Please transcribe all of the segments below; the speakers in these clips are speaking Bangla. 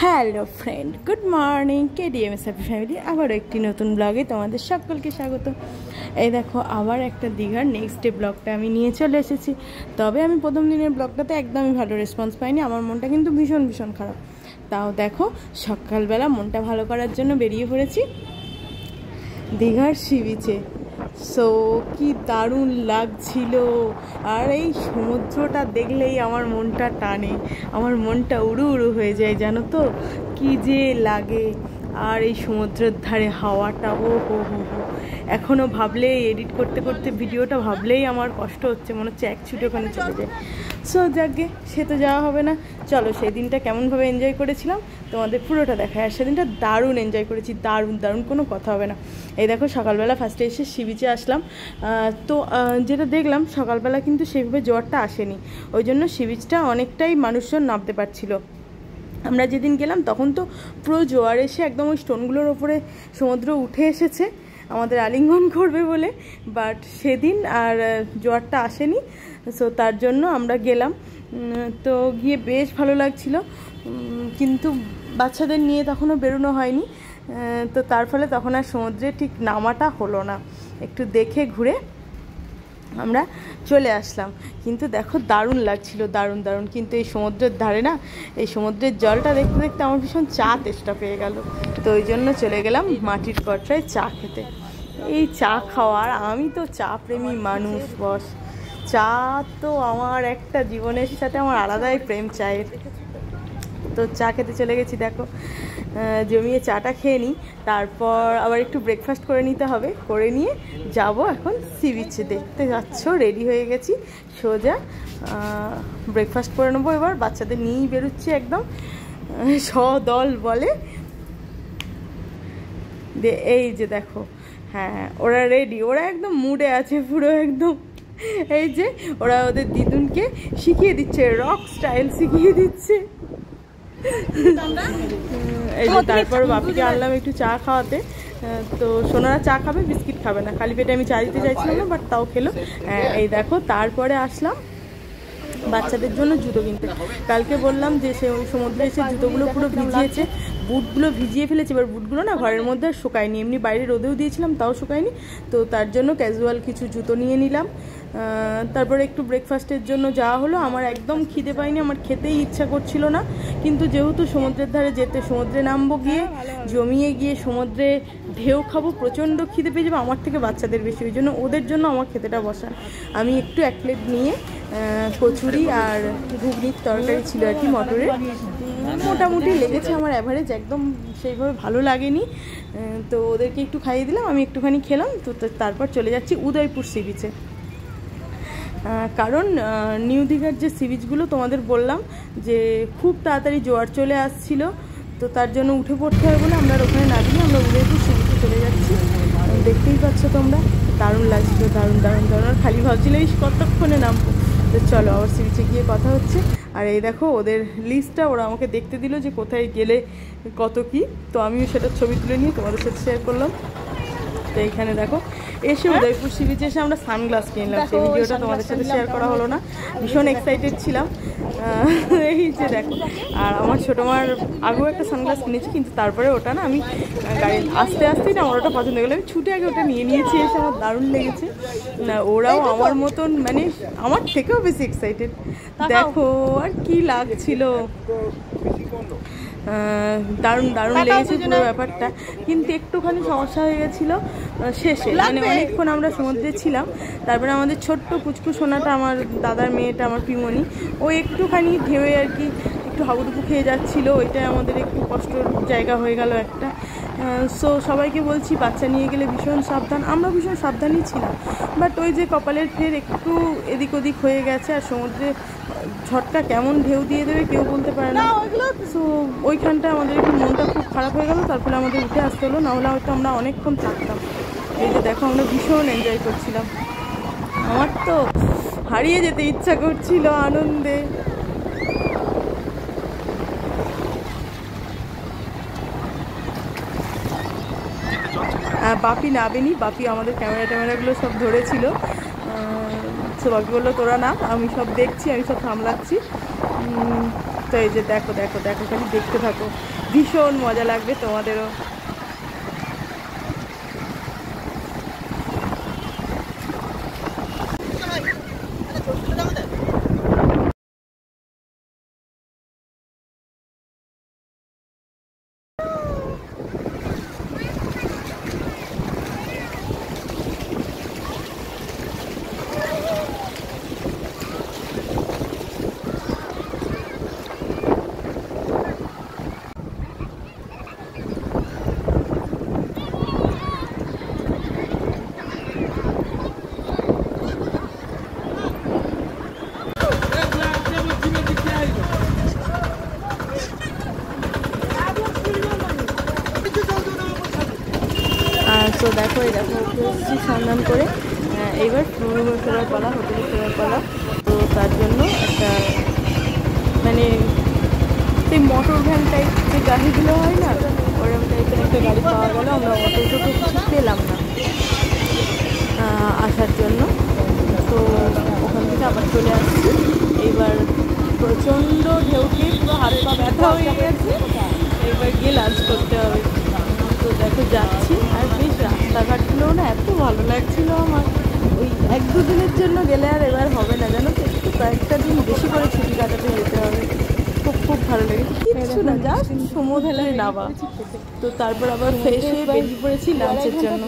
Hello friend, good morning. KDMS happy family আবারও একটি নতুন ব্লগে তোমাদের সকলকে স্বাগত। এই দেখো, আবার একটা দীঘার নেক্সট ডে ব্লগটা আমি নিয়ে চলে এসেছি। তবে আমি প্রথম দিনের ব্লগটাতে একদমই ভালো রেসপন্স পাইনি, আমার মনটা কিন্তু ভীষণ ভীষণ খারাপ। তাও দেখো, সকালবেলা মনটা ভালো করার জন্য বেরিয়ে পড়েছি দীঘার সি বিচে। সো কি দারুণ লাগছিল, আর এই সমুদ্রটা দেখলেই আমার মনটা টানে, আমার মনটা উড়ু উড়ু হয়ে যায়, জানো তো কি যে লাগে। আর এই সমুদ্রের ধারে হাওয়াটা, ও হো হো হো, এখনও ভাবলেই, এডিট করতে করতে ভিডিওটা ভাবলেই আমার কষ্ট হচ্ছে, মনে হচ্ছে এক ছুটে ওখানে চলে যায়। সো যাকে, সে তো যাওয়া হবে না। চলো সেই দিনটা কেমনভাবে এনজয় করেছিলাম তোমাদের পুরোটা দেখায়। আর সেদিনটা দারুণ এনজয় করেছি, দারুণ দারুণ, কোনো কথা হবে না। এই দেখো, সকালবেলা ফার্স্টে এসে সি বিচে আসলাম। তো যেটা দেখলাম, সকালবেলা কিন্তু সেভাবে জোয়ারটা আসেনি, ওই জন্য সি বিচটা অনেকটাই মানুষজন নামতে পারছিল। আমরা যেদিন গেলাম তখন তো পুরো জোয়ার এসে একদম ওই স্টোনগুলোর ওপরে সমুদ্র উঠে এসেছে আমাদের আলিঙ্গন করবে বলে, বাট সেদিন আর জোয়ারটা আসেনি। সো তার জন্য আমরা গেলাম। তো গিয়ে বেশ ভালো লাগছিল, কিন্তু বাচ্চাদের নিয়ে তখনও বেরোনো হয়নি। তো তার ফলে তখন আর সমুদ্রে ঠিক নামাটা হলো না, একটু দেখে ঘুরে আমরা চলে আসলাম। কিন্তু দেখো, দারুণ লাগছিল, দারুণ দারুণ। কিন্তু এই সমুদ্রের ধারে না, এই সমুদ্রের জলটা দেখতে দেখতে আমার ভীষণ চা তেষ্টা পেয়ে গেল। তো ওই জন্য চলে গেলাম মাটির কটরায় চা খেতে। এই চা খাওয়ার, আমি তো চা প্রেমী মানুষ বস। চা তো আমার একটা জীবনের সাথে আমার আলাদাই প্রেম চায়ের। তো চা খেতে চলে গেছি, দেখো জমিয়ে চাটা খেয়ে নিই, তারপর আবার একটু ব্রেকফাস্ট করে নিতে হবে, করে নিয়ে যাব এখন সি বিচে। দেখতে যাচ্ছ, রেডি হয়ে গেছি, সোজা ব্রেকফাস্ট করে নেবো। এবার বাচ্চাদের নিয়েই বেরোচ্ছি একদম সদল বলে। এই যে দেখো, হ্যাঁ ওরা রেডি, ওরা একদম মুডে আছে পুরো একদম। এই যে ওরা ওদের দিদুনকে শিখিয়ে দিচ্ছে, রক স্টাইল শিখিয়ে দিচ্ছে। এই যে তারপর বাপিকে আনলাম একটু চা খাওয়াতে। তো সোনারা চা খাবে, বিস্কিট খাবে না, খালি পেটে আমি চা দিতে চাইছিলাম না, বাট তাও খেলো। এই দেখো, তারপরে আসলাম বাচ্চাদের জন্য জুতো কিনতে। কালকে বললাম যে সে ওই সমুদ্রে এসে জুতোগুলো পুরো ভিজিয়েছে, বুটগুলো ভিজিয়ে ফেলেছে। এবার বুটগুলো না ঘরের মধ্যে আর শুকায়নি, এমনি বাইরে রোদেও দিয়েছিলাম তাও শুকায়নি। তো তার জন্য ক্যাজুয়াল কিছু জুতো নিয়ে নিলাম। তারপরে একটু ব্রেকফাস্টের জন্য যাওয়া হলো। আমার একদম খিদে পাইনি, আমার খেতেই ইচ্ছা করছিল না, কিন্তু যেহেতু সমুদ্রের ধারে যেতে, সমুদ্রে নামবো, গিয়ে জমিয়ে গিয়ে সমুদ্রে ঢেউ খাবো, প্রচণ্ড খিদে পেয়ে যাবে আমার থেকে বাচ্চাদের বেশি, ওই জন্য ওদের জন্য আমার খেতেটা বসা। আমি একটু এক প্লেট নিয়ে কচুরি আর ঘুগনির তরকারি ছিল আর কি, মটরের। মোটামুটি লেগেছে আমার অ্যাভারেজ, একদম সেইভাবে ভালো লাগেনি। তো ওদেরকে একটু খাইয়ে দিলাম, আমি একটুখানি খেলাম। তো তারপর চলে যাচ্ছি উদয়পুর সি বিচে। কারণ নিউ দীঘার যে সি বিচগুলো তোমাদের বললাম যে খুব তাড়াতাড়ি জোয়ার চলে আসছিল, তো তার জন্য উঠে পড়তে হবে বলে আমরা ওখানে না দিয়ে আমরা উদয়পুর সি বিচে চলে যাচ্ছি। দেখতেই পাচ্ছ তোমরা, দারুণ লাগছিল, দারুণ দারুণ দারুণ। আর খালি ভাবছিল এই কতক্ষণে নামবো। তো চলো আবার সি বিচে গিয়ে কথা হচ্ছে। আর এই দেখো ওদের লিস্টটা ওরা আমাকে দেখতে দিল যে কোথায় গেলে কত কি, তো আমিও সেটা ছবি তুলে নিয়ে তোমাদের সাথে শেয়ার করলাম। তো এইখানে দেখো, এসে উদয়পুর সি বিচে এসে আমরা সানগ্লাস কিনলাম, সেই ভিডিওটা তোমাদের সাথে শেয়ার করা হলো না, ভীষণ এক্সাইটেড ছিলাম। এই যে দেখো, আর আমার ছোটো মার আগেও একটা সানগ্লাস কিনেছি, কিন্তু তারপরে ওটা না আমি গাড়ি আস্তে আস্তেই না আমার ওটা পছন্দ হয়ে গেলো, আমি ছুটে আগে ওটা নিয়ে নিয়েছি, এসে আমার দারুণ লেগেছে। ওরাও আমার মতন, মানে আমার থেকেও বেশি এক্সাইটেড। দেখো আর কি লাগছিল, দারুণ দারুণ লেগেছে পুরো ব্যাপারটা। কিন্তু একটুখানি সমস্যা হয়ে গেছিলো শেষে, মানে অনেকক্ষণ আমরা সমুদ্রে ছিলাম, তারপরে আমাদের ছোট্ট পুচকু সোনাটা, আমার দাদার মেয়েটা, আমার পিমনি, ও একটুখানি ঢেউয়ে আর কি একটু হাবুডুবু খেয়ে যাচ্ছিলো, ওইটাই আমাদের একটু কষ্টর জায়গা হয়ে গেল একটা। সো সবাইকে বলছি বাচ্চা নিয়ে গেলে ভীষণ সাবধান, আমরা ভীষণ সাবধানই ছিলাম, বাট ওই যে কপালের ফের একটু এদিক ওদিক হয়ে গেছে। আর সমুদ্রে ঝড়টা কেমন ঢেউ দিয়ে দেবে কেউ বলতে পারে না। সো ওইখানটা আমাদের একটু মনটা খুব খারাপ হয়ে গেল, তারপরে আমাদের উঠে আসতে হলো, নাহলে হয়তো আমরা অনেকক্ষণ থাকতাম। এই যে দেখো, আমরা ভীষণ এনজয় করছিলাম, আমার তো হারিয়ে যেতে ইচ্ছা করছিল আনন্দে। বাপি নাবেনি, বাপি আমাদের ক্যামেরাগুলো সব ধরেছিল। তো বাপি বললো তোরা না, আমি সব দেখছি, আমি সব সামলাচ্ছি। তো অবস্থা। এই যে দেখো দেখো দেখো, খালি দেখতে থাকো, ভীষণ মজা লাগবে তোমাদেরও। তো দেখো এই দেখো এসেছি সন্ধান করে, এইবার রুমে ফেরার পালা, হোটেলে ফেরার পালা। তো তার জন্য একটা মানে সেই মোটর ভ্যান টাইপ যে গাড়িগুলো হয় না, ওরকম টাইপের একটা গাড়ি পাওয়া গেল। আমরা অটো টোটো কিছু পেলাম না আসার জন্য, তো ওখান থেকে আবার চলে আসছি। এইবার প্রচণ্ড ঢেউকে পুরো হাত পা ব্যথা হয়ে গেছে, এবার গিয়ে লাঞ্চ করতে হবে। তো দেখো যাচ্ছি, আর বেশ রাস্তাঘাটগুলোও না এত ভালো লাগছিল আমার। ওই 1-2 দিনের জন্য গেলে আর এবার হবে না, জানো তো, একটু কয়েকটা দিন বেশি করে ছুটি কাটাতে যেতে হবে। খুব খুব ভালো লাগে, কিচ্ছু না, জাস্ট সমুদ্রে নামা। তো তারপর আবার ফ্রেশ হয়ে বেরিয়ে পড়েছি লাঞ্চের জন্য।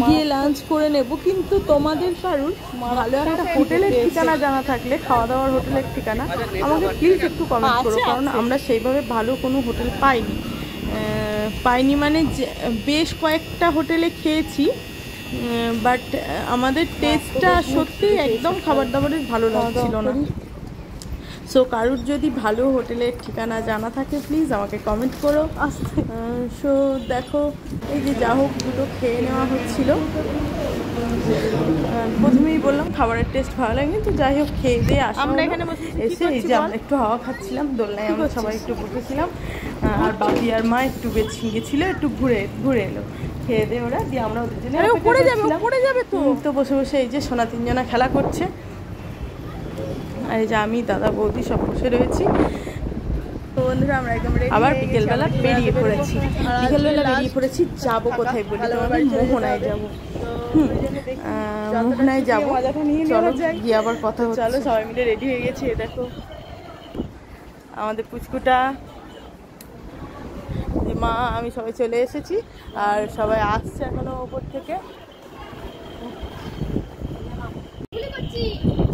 গিয়ে লাঞ্চ করে নেব, কিন্তু তোমাদের কারুর ভালো একটা হোটেলের ঠিকানা জানা থাকলে, খাওয়া দাওয়ার হোটেলের ঠিকানা, আমাকে প্লিজ একটু কমেন্ট করো, কারণ আমরা সেইভাবে ভালো কোনো হোটেল পাইনি মানে বেশ কয়েকটা হোটেলে খেয়েছি, বাট আমাদের টেস্টটা সত্যি একদম খাবার দাবারের ভালো লাগছিল না। সো কারুর যদি ভালো হোটেলের ঠিকানা জানা থাকে প্লিজ আমাকে কমেন্ট করো। সো দেখো এই যে যা হোক দুটো খেয়ে নেওয়া হচ্ছিল, প্রথমেই বললাম খাবারের টেস্ট ভালো লাগে, কিন্তু যাই হোক খেয়ে দিয়ে আসা এসে এই যে আমরা একটু হাওয়া খাচ্ছিলাম, দোলনায় আমরা সবাই একটু বসেছিলাম, আর বাপি আর মা একটু গেছিলো, একটু ঘুরে এলো খেয়ে দিয়ে ওরা, দিয়ে আমরা ওদের জন্য পড়ে যাবে তো বসে বসে এই যে সোনা 3 জনা খেলা করছে, আর এই যে আমি দাদা বৌদি সব বসে রয়েছি। তো বন্ধুরা আমরা একদম আবার বিকেলবেলা বেরিয়ে পড়েছি, যাবো কোথায় বলি, মোহনায় যাবো। মোহনায় যাবো, চলো গিয়ে আবার কথা হচ্ছে। চলো সবাই মিলে রেডি হয়ে গেছি, দেখো আমাদের পুচকুটা, যে মা আমি সবাই চলে এসেছি, আর সবাই আসছে এখনো ওপর থেকে।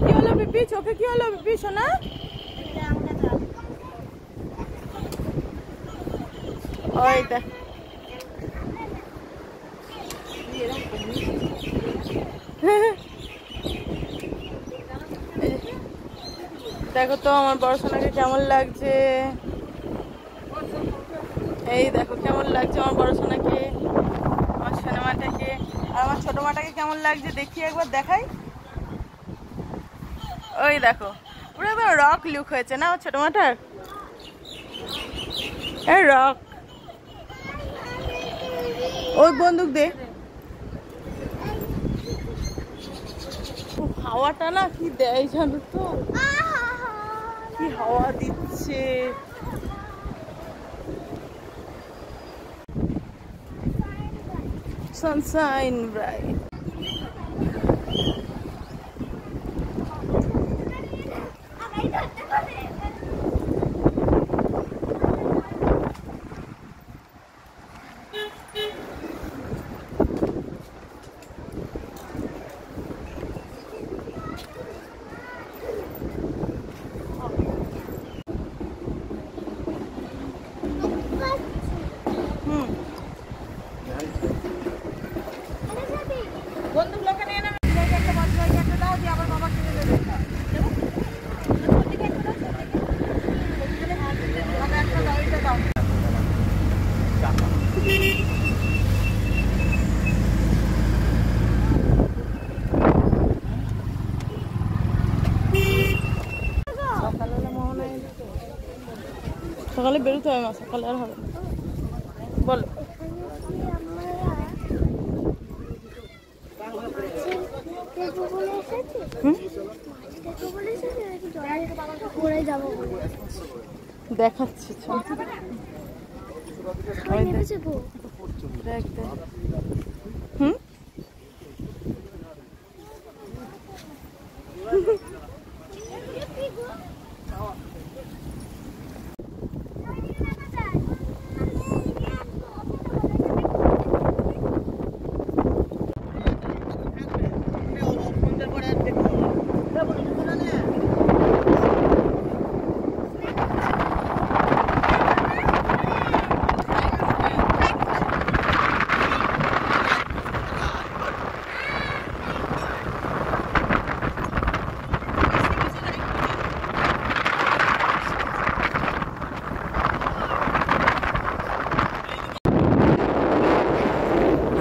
কি হলো বিপি, চোখে কি হলো বিপি সোনা? ওই দেখ দেখো তো আমার বড় সোনাকে কেমন লাগছে, এই দেখো কেমন লাগছে আমার বড় সোনাকে, আমার সোনা মাটাকে, আর আমার ছোট মাটাকে কেমন লাগছে দেখি একবার দেখাই। ওই দেখো পুরো একবার রক লুক হয়েছে না আমার ছোট মাটার, এই রক। ওই বন্দুক দে, হাওয়াটা না কি দেয় জানো তো, কি হাওয়া দিচ্ছে। Sunshine bright. সকালে বেরোতে হবে না, সকালে আর হবে না, বলো। দেখাচ্ছি হুম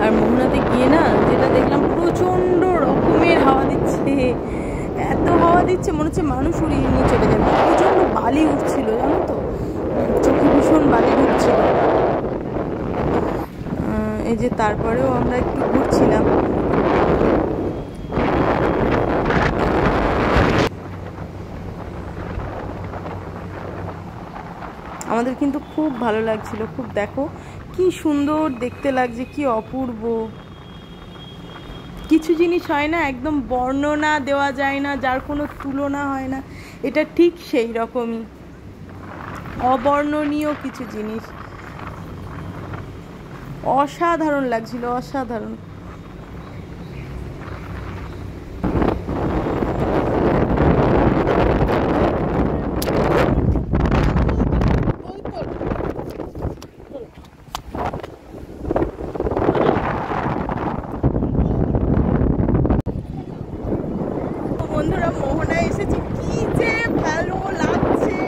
আর মোহনাতে গিয়ে না যেটা দেখলাম প্রচন্ড রকমের হাওয়া দিচ্ছে, এত হাওয়া দিচ্ছে মনে হচ্ছে মানুষ উড়িয়ে নিয়ে চলে যাবে। প্রচন্ড বালি উঠছিল জানো তো, চোখে ভীষণ বালি ঢুকছিল। এই যে তারপরেও আমরা একটু ঘুরছিলাম। আমাদের কিন্তু খুব ভালো লাগছিল, খুব দেখো কি সুন্দর দেখতে লাগছে, কি অপূর্ব। কিছু জিনিস হয় না একদম বর্ণনা দেওয়া যায় না, যার কোনো তুলনা হয় না, এটা ঠিক সেই রকমই অবর্ণনীয় কিছু জিনিস। অসাধারণ লাগছিল, অসাধারণ। বন্ধুরা মোহনায় এসেছি, কি যে ভালো লাগছে,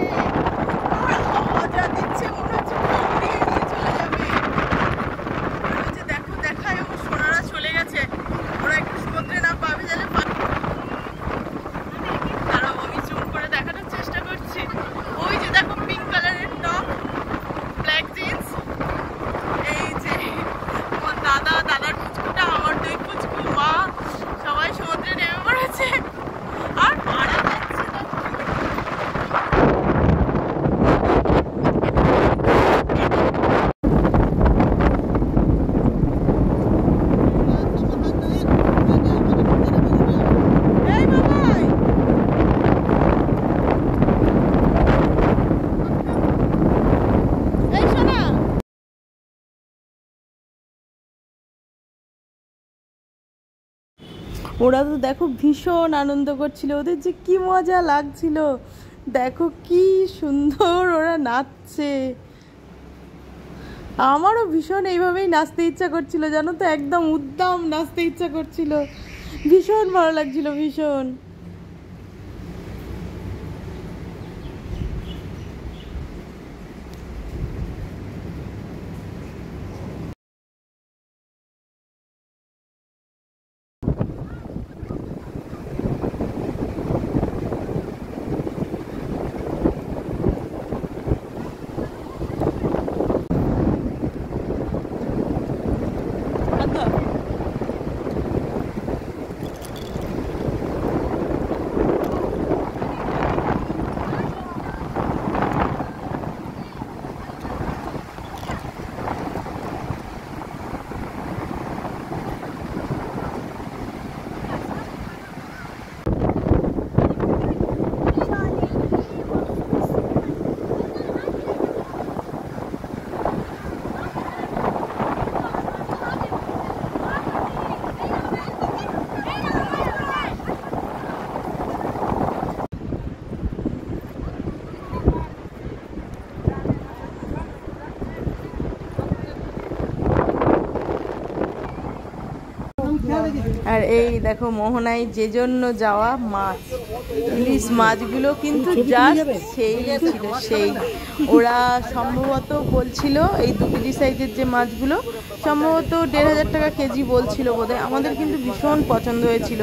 আর মজা দিচ্ছে, মনে হচ্ছে কামড়িয়ে নিয়ে চলে যাবে। ওই যে দেখো দেখায় ও সোনারা চলে গেছে, ওরা একটু সমুদ্রে না পাবে গেলে। তারাও আমি জুম করে দেখানোর চেষ্টা করছি। ওই যে দেখো পিঙ্ক কালারের টপ, ব্ল্যাক জিন্স, এই যে আমার দাদার পুচকুটা, আমার দুই পুচকু, মা সবাই সমুদ্রে নেমে পড়েছে। আর মারা যাচ্ছে না। এই বাবাই এই সোনা, ওরা তো দেখো ভীষণ আনন্দ করছিল, ওদের যে কি মজা লাগছিল, দেখো কি সুন্দর ওরা নাচছে। আমারও ভীষণ এইভাবেই নাচতে ইচ্ছা করছিল জানো তো, একদম উদ্দাম নাচতে ইচ্ছা করছিল, ভীষণ ভালো লাগছিল, ভীষণ। আর এই দেখো মোহনায় যে জন্য যাওয়া মাছ, ইলিশ মাছগুলো কিন্তু জাস্ট সেই ছিল, সেই। ওরা সম্ভবত বলছিল এই 2 কেজি সাইজের যে মাছগুলো সম্ভবত 1,500 টাকা কেজি বলছিল বোধহয়। আমাদের কিন্তু ভীষণ পছন্দ হয়েছিল,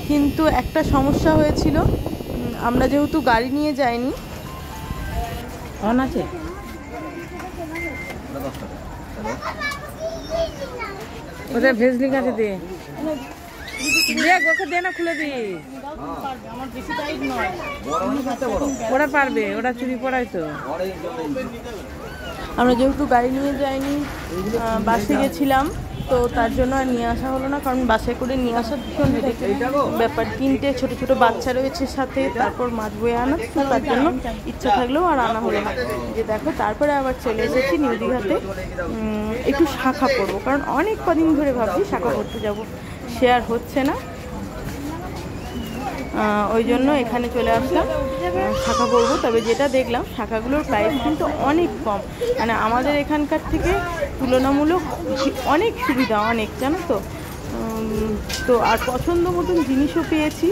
কিন্তু একটা সমস্যা হয়েছিল, আমরা যেহেতু গাড়ি নিয়ে যাইনি। অন আছে ওটা ভেজলিং আছে দিয়ে দেখ ওকে দে না, খুলে দি। ওরা পারবে, ওরা চুরি পড়ায় তো। আমরা যেহেতু গাড়ি নিয়ে যাইনি, বাসে গেছিলাম, তো তার জন্য আর নিয়ে আসা হলো না, কারণ বাসে করে নিয়ে আসার ভীষণ ব্যাপার। 3টে ছোট ছোট বাচ্চা রয়েছে সাথে, তারপর মাছ বয়ে আনা, তো তার জন্য ইচ্ছা থাকলেও আর আনা হলো না। যে দেখো তারপরে আবার চলে এসেছি নিউ দীঘাতে, একটু শাঁখা পরবো, কারণ অনেক কদিন ধরে ভাবছি শাঁখা পরতে যাবো, সে আর হচ্ছে না। ওই জন্য এখানে চলে আসলাম শাঁখা পরবো। তবে যেটা দেখলাম শাঁখাগুলোর প্রাইস কিন্তু অনেক কম, মানে আমাদের এখানকার থেকে তুলনামূলক অনেক সুবিধা, অনেক, জানো তো। তো আর পছন্দ মতন জিনিসও পেয়েছি।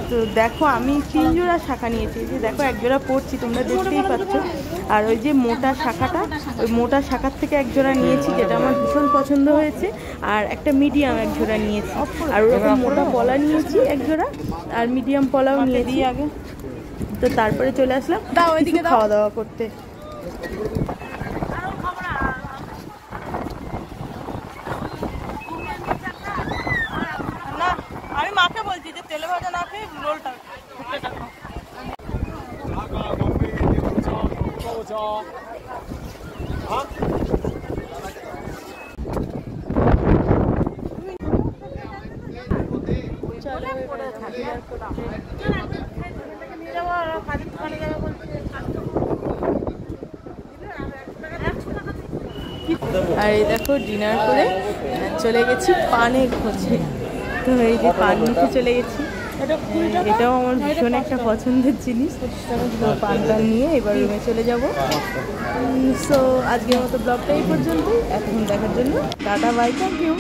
তো দেখো আমি 3 জোড়া শাঁখা নিয়েছি, যে দেখো 1 জোড়া পরছি, তোমরা দেখতেই পাচ্ছ। আর ওই যে মোটা শাঁখাটা, ওই মোটা শাঁখার থেকে 1 জোড়া নিয়েছি, যেটা আমার ভীষণ পছন্দ হয়েছে। আর একটা মিডিয়াম 1 জোড়া নিয়েছি, আর ওরকম মোটা পলা নিয়েছি 1 জোড়া, আর মিডিয়াম পলাও নিয়েছি আগে। তো তারপরে চলে আসলাম ওইদিকে খাওয়া দাওয়া করতে। না, আমি মাকে বলছি যে তেলে ভাজা না খেয়ে রোলটা আর এই দেখো ডিনার করে চলে গেছি পানের খোঁজে। তো এই যে পান নিতে চলে গেছি, এটাও আমার ভীষণ একটা পছন্দের জিনিস। তো পানটা নিয়ে এবার রুমে চলে যাব। সো আজকের মতো ব্লগটা এই পর্যন্তই। এখন দেখার জন্য টাটা, বাই, থ্যাংক ইউ।